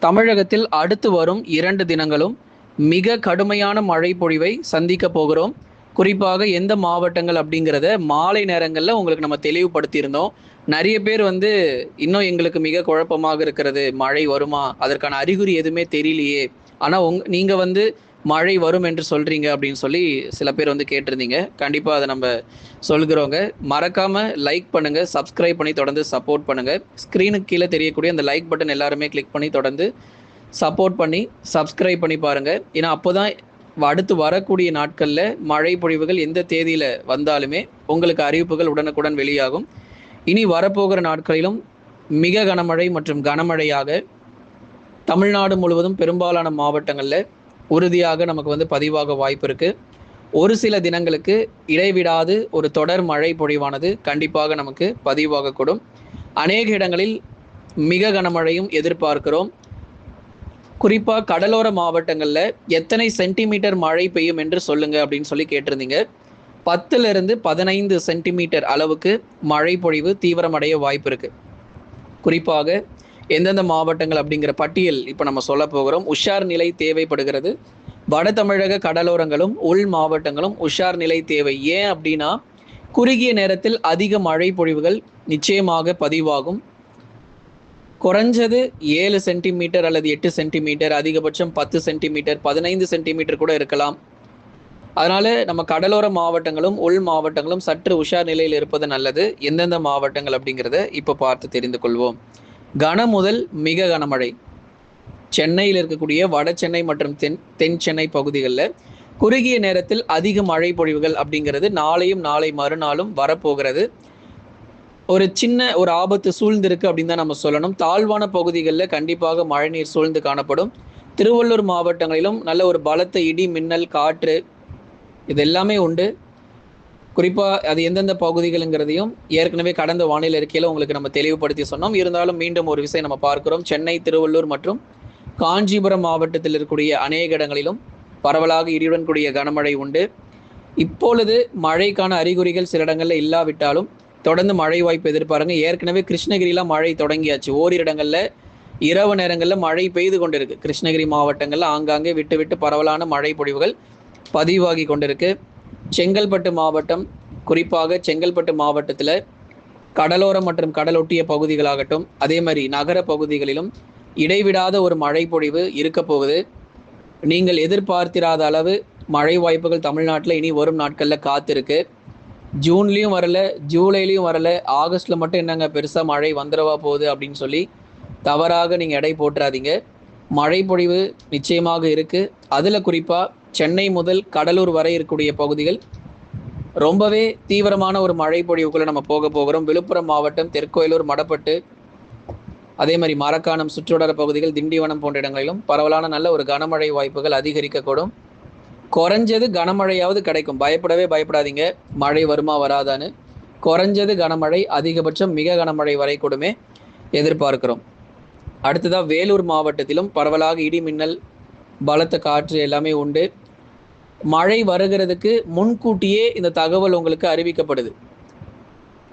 தமிழகத்தில் அடுத்து வரும் 2 தினங்களும் மிக கடுமையான மழை பொழிவை சந்திக்க போகிறோம். குறிப்பாக எந்த மாவட்டங்கள் அப்படிங்கிறத மாலை நேரங்கள்ல உங்களுக்கு நம்ம தெளிவுபடுத்தியிருந்தோம். நெறைய பேர் இன்னும் எங்களுக்கு மிக குழப்பமாக இருக்கிறது. மழை வருமா? அதற்கான அறிகுறி எதுவுமே தெரியலையே. ஆனா நீங்க மழை வரும் என்று சொல்றீங்க அப்படின்னு சொல்லி சில பேர் கேட்டிருந்தீங்க. கண்டிப்பா அத நம்ப சொல்கிறோங்க. மறக்காம லைக் பண்ணுங்க, சப்ஸ்கிரைப் பண்ணி தொடர்ந்து சப்போர்ட் பண்ணுங்க. ஸ்க்ரீனுக்கு கீழ தெரியக்கூடிய அந்த லைக் பட்டன் எல்லாருமே கிளிக் பண்ணி தொடர்ந்து சப்போர்ட் பண்ணி சப்ஸ்கிரைப் பண்ணி பாருங்க. ஏன்னா அப்போதான் அடுத்து வரக்கூடிய நாட்கள்ல மழை பொழிவுகள் எந்த தேதியில வந்தாலுமே உங்களுக்கு அறிவிப்புகள் உடனுக்குடன் வெளியாகும். இனி வரப்போகிற நாட்களிலும் மிக கனமழை மற்றும் கனமழையாக தமிழ்நாடு முழுவதும் பெரும்பாலான மாவட்டங்கள்ல உறுதியாக நமக்கு பதிவாக வாய்ப்பு இருக்கு. ஒரு சில தினங்களுக்கு இடைவிடாது ஒரு தொடர் மழை பொழிவானது கண்டிப்பாக நமக்கு பதிவாகக்கூடும். அநேக இடங்களில் மிக கனமழையும் எதிர்பார்க்கிறோம். குறிப்பா கடலோர மாவட்டங்கள்ல எத்தனை சென்டிமீட்டர் மழை பெய்யும் என்று சொல்லுங்க அப்படின்னு சொல்லி கேட்டிருந்தீங்க. 10 15 சென்டிமீட்டர் அளவுக்கு மழை பொழிவு தீவிரமடைய வாய்ப்பு இருக்கு. குறிப்பாக எந்தெந்த மாவட்டங்கள் அப்படிங்கிற பட்டியல் இப்போ நம்ம சொல்ல போகிறோம். உஷார் நிலை தேவைப்படுகிறது. வட தமிழக கடலோரங்களும் உள் மாவட்டங்களும் உஷார் நிலை தேவை. ஏன் அப்படின்னா குறுகிய நேரத்தில் அதிக மழை பொழிவுகள் நிச்சயமாக பதிவாகும். குறைஞ்சது 7 சென்டிமீட்டர் அல்லது 8 சென்டிமீட்டர், அதிகபட்சம் 10 சென்டிமீட்டர், 15 சென்டிமீட்டர் கூட இருக்கலாம். அதனால நம்ம கடலோர மாவட்டங்களும் உள் மாவட்டங்களும் சற்று உஷார் நிலையில் இருப்பது நல்லது. எந்தெந்த மாவட்டங்கள் அப்படிங்கிறத இப்போ பார்த்து தெரிந்து கொள்வோம். கன முதல் மிக கனமழை. சென்னையில் இருக்கக்கூடிய வட சென்னை மற்றும் தென் சென்னை பகுதிகளில் குறுகிய நேரத்தில் அதிக மழை பொழிவுகள் அப்படிங்கிறது நாளையும் நாளை மறுநாளும் வரப்போகிறது. ஒரு சின்ன ஒரு ஆபத்து சூழ்ந்திருக்கு அப்படின்னு தான் நம்ம சொல்லணும். தாழ்வான பகுதிகளில் கண்டிப்பாக மழைநீர் சூழ்ந்து காணப்படும். திருவள்ளூர் மாவட்டங்களிலும் நல்ல ஒரு பலத்த இடி, மின்னல், காற்று இது எல்லாமே உண்டு. குறிப்பாக அது எந்தெந்த பகுதிகள்ங்கிறதையும் ஏற்கனவே கடந்த வானிலை அறிக்கையில் உங்களுக்கு நம்ம தெளிவுபடுத்தி சொன்னோம். இருந்தாலும் மீண்டும் ஒரு விஷயம் நம்ம பார்க்கிறோம். சென்னை, திருவள்ளூர் மற்றும் காஞ்சிபுரம் மாவட்டத்தில் இருக்கக்கூடிய அநேக இடங்களிலும் பரவலாக இடியுடன் கூடிய கனமழை உண்டு. இப்பொழுது மழைக்கான அறிகுறிகள் சில இடங்களில் இல்லாவிட்டாலும் தொடர்ந்து மழை வாய்ப்பு எதிர்பாருங்க. ஏற்கனவே கிருஷ்ணகிரியில் மழை தொடங்கியாச்சு. ஓரிரு இடங்களில் இரவு நேரங்களில் மழை பெய்து கொண்டிருக்கு. கிருஷ்ணகிரி மாவட்டங்களில் ஆங்காங்கே விட்டு விட்டு பரவலான மழை பொழிவுகள் பதிவாகி கொண்டிருக்கு. செங்கல்பட்டு மாவட்டம், குறிப்பாக செங்கல்பட்டு மாவட்டத்தில் கடலோரம் மற்றும் கடலொட்டிய பகுதிகளாகட்டும், அதே மாதிரி நகர பகுதிகளிலும் இடைவிடாத ஒரு மழை பொழிவு இருக்க போகுது. நீங்கள் எதிர்பார்த்திராத அளவு மழை வாய்ப்புகள் தமிழ்நாட்டில் இனி வரும் நாட்களில் காத்திருக்கு. ஜூன்லேயும் வரல, ஜூலைலையும் வரல, ஆகஸ்ட்டில் மட்டும் என்னங்க பெருசாக மழை வந்துடவா போகுது அப்படின்னு சொல்லி தவறாக நீங்கள் எடை போட்டுறாதீங்க. மழை பொழிவு நிச்சயமாக இருக்குது. அதில் குறிப்பாக சென்னை முதல் கடலூர் வரை இருக்கக்கூடிய பகுதிகள் ரொம்பவே தீவிரமான ஒரு மழை பொழிவுக்குள்ளே நம்ம போக போகிறோம். விழுப்புரம் மாவட்டம், தெற்கோயிலூர், மடப்பட்டு, அதே மாதிரி மரக்காணம் சுற்றுவட்டார பகுதிகள், திண்டிவனம் போன்ற இடங்களிலும் பரவலான நல்ல ஒரு கனமழை வாய்ப்புகள் அதிகரிக்கக்கூடும். குறைஞ்சது கனமழையாவது கிடைக்கும். பயப்படவே பயப்படாதீங்க மழை வருமா வராதான்னு. குறைஞ்சது கனமழை, அதிகபட்சம் மிக கனமழை வரை கூடமே எதிர்பார்க்கிறோம். அடுத்ததாக வேலூர் மாவட்டத்திலும் பரவலாக இடி, மின்னல், பலத்த காற்று எல்லாமே உண்டு. மழை வருகிறதுக்கு முன்கூட்டியே இந்த தகவல் உங்களுக்கு அறிவிக்கப்படுது.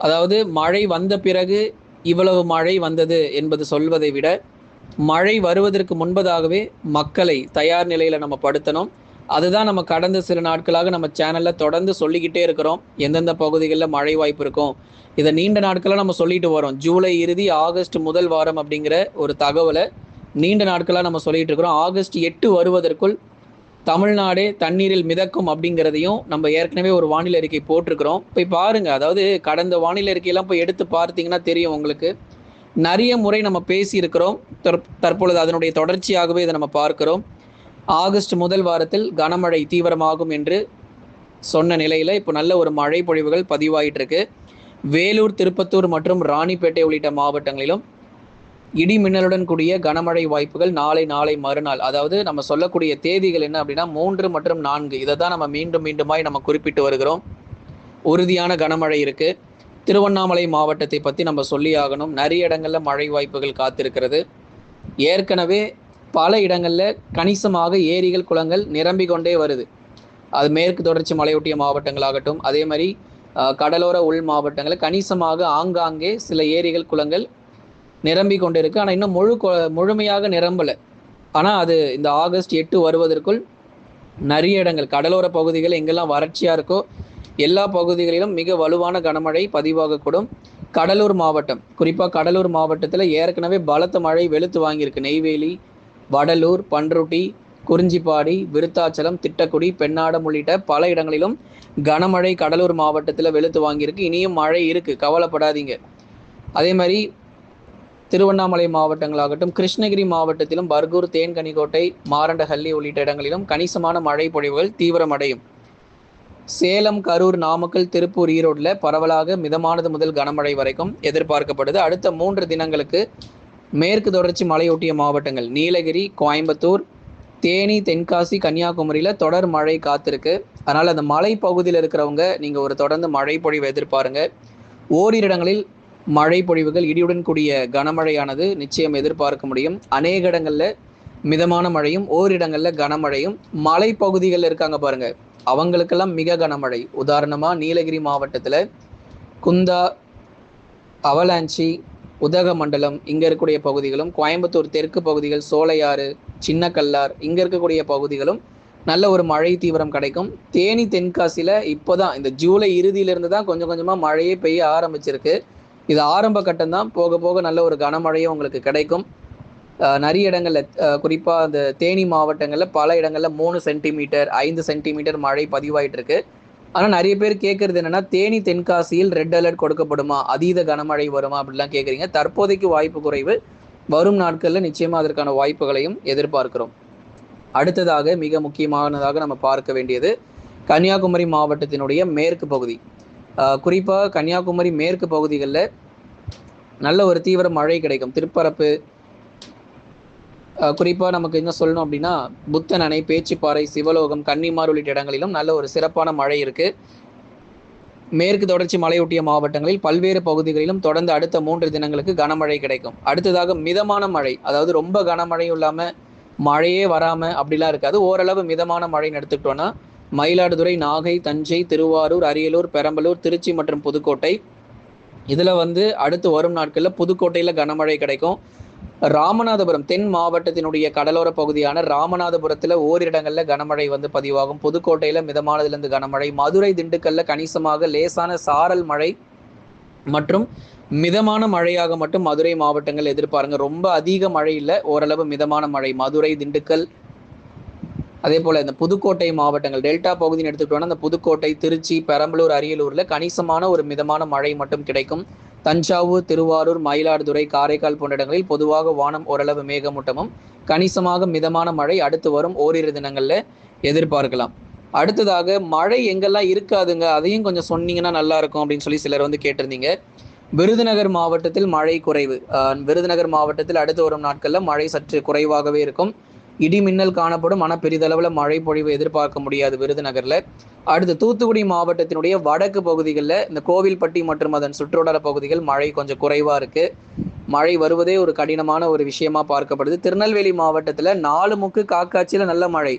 அதாவது மழை வந்த பிறகு இவ்வளவு மழை வந்தது என்பது சொல்வதை விட மழை வருவதற்கு முன்பதாகவே மக்களை தயார் நிலையில் நம்ம படுத்தணும். அதுதான் நம்ம கடந்த சில நாட்களாக நம்ம சேனலில் தொடர்ந்து சொல்லிக்கிட்டே இருக்கிறோம். எந்தெந்த பகுதிகளில் மழை வாய்ப்பு இருக்கும் இதை நீண்ட நாட்களாக நம்ம சொல்லிட்டு வரோம். ஜூலை இறுதி, ஆகஸ்ட் முதல் வாரம் அப்படிங்கிற ஒரு தகவலை நீண்ட நாட்களாக நம்ம சொல்லிட்டு இருக்கிறோம். ஆகஸ்ட் 8 வருவதற்குள் தமிழ்நாடே தண்ணீரில் மிதக்கும் அப்படிங்கிறதையும் நம்ம ஏற்கனவே ஒரு வானிலை அறிக்கை போட்டிருக்கிறோம். போய் பாருங்க. அதாவது கடந்த வானிலை அறிக்கையெல்லாம் போய் எடுத்து பார்த்தீங்கன்னா தெரியும் உங்களுக்கு. நிறைய முறை நம்ம பேசியிருக்கிறோம். தற்பொழுது அதனுடைய தொடர்ச்சியாகவே இதை நம்ம பார்க்கிறோம். ஆகஸ்ட் முதல் வாரத்தில் கனமழை தீவிரமாகும் என்று சொன்ன நிலையில் இப்போ நல்ல ஒரு மழை பொழிவுகள் பதிவாயிட்டு இருக்கு. வேலூர், திருப்பத்தூர் மற்றும் ராணிப்பேட்டை உள்ளிட்ட மாவட்டங்களிலும் இடி மின்னலுடன் கூடிய கனமழை வாய்ப்புகள் நாளை மறுநாள், அதாவது நம்ம சொல்லக்கூடிய தேதிகள் என்ன அப்படின்னா 3 மற்றும் 4, இதை தான் நம்ம மீண்டுமாய் நம்ம குறிப்பிட்டு வருகிறோம். உறுதியான கனமழை இருக்கு. திருவண்ணாமலை மாவட்டத்தை பற்றி நம்ம சொல்லி ஆகணும். நிறைய இடங்களில் மழை வாய்ப்புகள் காத்திருக்கிறது. ஏற்கனவே பல இடங்களில் கணிசமாக ஏரிகள், குளங்கள் நிரம்பி கொண்டே வருது. அது மேற்கு தொடர்ச்சி மலையொட்டிய மாவட்டங்களாகட்டும், அதே மாதிரி கடலோர உள் மாவட்டங்களில் கணிசமாக ஆங்காங்கே சில ஏரிகள், குளங்கள் நிரம்பி கொண்டு இருக்கு. ஆனால் இன்னும் முழுமையாக நிரம்பலை. ஆனால் அது இந்த ஆகஸ்ட் 8 வருவதற்குள் நிறைய இடங்கள் கடலோர பகுதிகள் எங்கெல்லாம் வறட்சியாக இருக்கோ எல்லா பகுதிகளிலும் மிக வலுவான கனமழை பதிவாகக்கூடும். கடலூர் மாவட்டம், குறிப்பாக கடலூர் மாவட்டத்தில் ஏற்கனவே பலத்த மழை வெளுத்து வாங்கியிருக்கு. நெய்வேலி, வடலூர், பன்ருட்டி, குறிஞ்சிப்பாடி, விருத்தாச்சலம், திட்டக்குடி, பெண்ணாடம் உள்ளிட்ட பல இடங்களிலும் கனமழை கடலூர் மாவட்டத்தில் வெளுத்து வாங்கியிருக்கு. இனியும் மழை இருக்குது, கவலைப்படாதீங்க. அதே மாதிரி திருவண்ணாமலை மாவட்டங்களாகட்டும், கிருஷ்ணகிரி மாவட்டத்திலும் பர்கூர், தேன்கனிக்கோட்டை, மாரண்டஹள்ளி உள்ளிட்ட இடங்களிலும் கணிசமான மழை பொழிவுகள் தீவிரமடையும். சேலம், கரூர், நாமக்கல், திருப்பூர், ஈரோட்டில் பரவலாக மிதமானது முதல் கனமழை வரைக்கும் எதிர்பார்க்கப்படுது. அடுத்த 3 தினங்களுக்கு மேற்கு தொடர்ச்சி மலையொட்டிய மாவட்டங்கள் நீலகிரி, கோயம்புத்தூர், தேனி, தென்காசி, கன்னியாகுமரியில் தொடர் மழை காத்திருக்கு. அதனால் அந்த மலை பகுதியில் இருக்கிறவங்க நீங்கள் ஒரு தொடர்ந்து மழை பொழிவு எதிர்பாருங்க. ஓரிரு இடங்களில் மழை பொழிவுகள் இடியுடன் கூடிய கனமழையானது நிச்சயம் எதிர்பார்க்க முடியும். அநேக இடங்களில் மிதமான மழையும் ஓரிடங்களில் கனமழையும். மலை பகுதிகளில் இருக்காங்க பாருங்க, அவங்களுக்கெல்லாம் மிக கனமழை. உதாரணமாக நீலகிரி மாவட்டத்தில் குந்தா, அவலாஞ்சி, உதகமண்டலம் இங்கே இருக்கக்கூடிய பகுதிகளும், கோயம்புத்தூர் தெற்கு பகுதிகள், சோலையாறு, சின்னக்கல்லார் இங்கே இருக்கக்கூடிய பகுதிகளும் நல்ல ஒரு மழை தீவிரம் கிடைக்கும். தேனி, தென்காசியில் இப்போ தான் இந்த ஜூலை இறுதியிலிருந்து தான் கொஞ்சம் கொஞ்சமாக மழையே பெய்ய ஆரம்பிச்சிருக்கு. இது ஆரம்ப கட்டம் தான், போக போக நல்ல ஒரு கனமழையும் உங்களுக்கு கிடைக்கும். நிறைய இடங்களில் குறிப்பாக அந்த தேனி மாவட்டங்களில் பல இடங்களில் 3 சென்டிமீட்டர் 5 சென்டிமீட்டர் மழை பதிவாயிட்டு இருக்கு. ஆனால் நிறைய பேர் கேட்குறது என்னென்னா, தேனி, தென்காசியில் ரெட் அலர்ட் கொடுக்கப்படுமா, அதீத கனமழை வருமா அப்படிலாம் கேட்குறீங்க. தற்போதைக்கு வாய்ப்பு குறைவு. வரும் நாட்களில் நிச்சயமாக அதற்கான வாய்ப்புகளையும் எதிர்பார்க்கிறோம். அடுத்ததாக மிக முக்கியமானதாக நம்ம பார்க்க வேண்டியது கன்னியாகுமரி மாவட்டத்தினுடைய மேற்கு பகுதி. குறிப்பாக கன்னியாகுமரி மேற்கு பகுதிகளில் நல்ல ஒரு தீவிர மழை கிடைக்கும். திருப்பரப்பு, குறிப்பாக நமக்கு என்ன சொல்லணும் அப்படின்னா, புத்தன் அணை, பேச்சிப்பாறை, சிவலோகம், கன்னிமார் உள்ளிட்ட இடங்களிலும் நல்ல ஒரு சிறப்பான மழை இருக்குது. மேற்கு தொடர்ச்சி மலையொட்டிய மாவட்டங்களில் பல்வேறு பகுதிகளிலும் தொடர்ந்து அடுத்த 3 தினங்களுக்கு கனமழை கிடைக்கும். அடுத்ததாக மிதமான மழை, அதாவது ரொம்ப கனமழையும் இல்லாமல் மழையே வராமல் அப்படிலாம் இருக்காது. ஓரளவு மிதமான மழைன்னு எடுத்துக்கிட்டோன்னா மயிலாடுதுறை, நாகை, தஞ்சை, திருவாரூர், அரியலூர், பெரம்பலூர், திருச்சி மற்றும் புதுக்கோட்டை. இதில் அடுத்து வரும் நாட்களில் புதுக்கோட்டையில் கனமழை கிடைக்கும். ராமநாதபுரம், தென் மாவட்டத்தினுடைய கடலோர பகுதியான ராமநாதபுரத்தில் ஓரிடங்களில் கனமழை பதிவாகும். புதுக்கோட்டையில் மிதமானதிலிருந்து கனமழை. மதுரை, திண்டுக்கல்ல கணிசமாக லேசான சாரல் மழை மற்றும் மிதமான மழையாக மட்டும் மதுரை மாவட்டங்கள் எதிர்பாருங்க. ரொம்ப அதிக மழை இல்லை, ஓரளவு மிதமான மழை. மதுரை, திண்டுக்கல், அதே போல் இந்த புதுக்கோட்டை மாவட்டங்கள் டெல்டா பகுதின்னு எடுத்துக்கிட்டோன்னா அந்த புதுக்கோட்டை, திருச்சி, பெரம்பலூர், அரியலூரில் கணிசமான ஒரு மிதமான மழை மட்டும் கிடைக்கும். தஞ்சாவூர், திருவாரூர், மயிலாடுதுறை, காரைக்கால் போன்ற இடங்களில் பொதுவாக வானம் ஓரளவு மேகமூட்டமும் கணிசமாக மிதமான மழை அடுத்து வரும் ஓரிரு தினங்களில் எதிர்பார்க்கலாம். அடுத்ததாக மழை எங்கெல்லாம் இருக்காதுங்க அதையும் கொஞ்சம் சொன்னீங்கன்னா நல்லா இருக்கும் அப்படின்னு சொல்லி சிலர் கேட்டிருந்தீங்க. விருதுநகர் மாவட்டத்தில் மழை குறைவு. விருதுநகர் மாவட்டத்தில் அடுத்து வரும் நாட்களில் மழை சற்று குறைவாகவே இருக்கும். இடி மின்னல் காணப்படும், ஆனால் பெரிதளவில் மழை பொழிவு எதிர்பார்க்க முடியாது விருதுநகரில். அடுத்து தூத்துக்குடி மாவட்டத்தினுடைய வடக்கு பகுதிகளில் இந்த கோவில்பட்டி மற்றும் அதன் சுற்றுவட்டார பகுதிகள் மழை கொஞ்சம் குறைவாக இருக்குது. மழை வருவதே ஒரு கடினமான ஒரு விஷயமா பார்க்கப்படுது. திருநெல்வேலி மாவட்டத்தில் 4 முக்கு காக்காட்சியில் நல்ல மழை.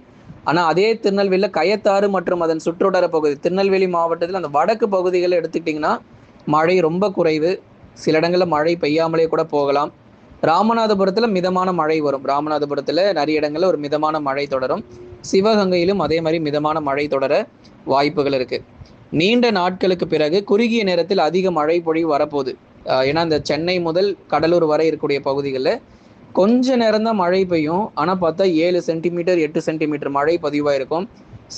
ஆனால் அதே திருநெல்வேலியில் கயத்தாறு மற்றும் அதன் சுற்றுவட்டார பகுதி, திருநெல்வேலி மாவட்டத்தில் அந்த வடக்கு பகுதிகளை எடுத்துக்கிட்டிங்கன்னா மழை ரொம்ப குறைவு. சில இடங்களில் மழை பெய்யாமலே கூட போகலாம். ராமநாதபுரத்தில் மிதமான மழை வரும். ராமநாதபுரத்தில் நிறைய இடங்களில் ஒரு மிதமான மழை தொடரும். சிவகங்கையிலும் அதே மாதிரி மிதமான மழை தொடர வாய்ப்புகள் இருக்குது. நீண்ட நாட்களுக்கு பிறகு குறுகிய நேரத்தில் அதிக மழை பொழிவு வரப்போகுது. ஏன்னா இந்த சென்னை முதல் கடலூர் வரை இருக்கக்கூடிய பகுதிகளில் கொஞ்ச நேரம் தான் மழை பெய்யும். ஆனால் பார்த்தா 7 சென்டிமீட்டர் 8 சென்டிமீட்டர் மழை பதிவாயிருக்கும்.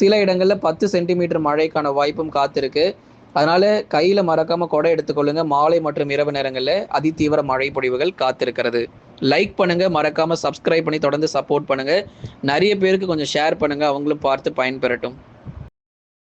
சில இடங்களில் 10 சென்டிமீட்டர் மழைக்கான வாய்ப்பும் காத்திருக்கு. அதனால கையில் மறக்காமல் கொடை எடுத்துக்கொள்ளுங்க. மாலை மற்றும் இரவு நேரங்களில் அதிதீவிர மழை பொழிவுகள் காத்திருக்கிறது. லைக் பண்ணுங்க, மறக்காமல் சப்ஸ்கிரைப் பண்ணி தொடர்ந்து சப்போர்ட் பண்ணுங்க. நிறைய பேருக்கு கொஞ்சம் ஷேர் பண்ணுங்க, அவங்களும் பார்த்து பயன்பெறட்டும்.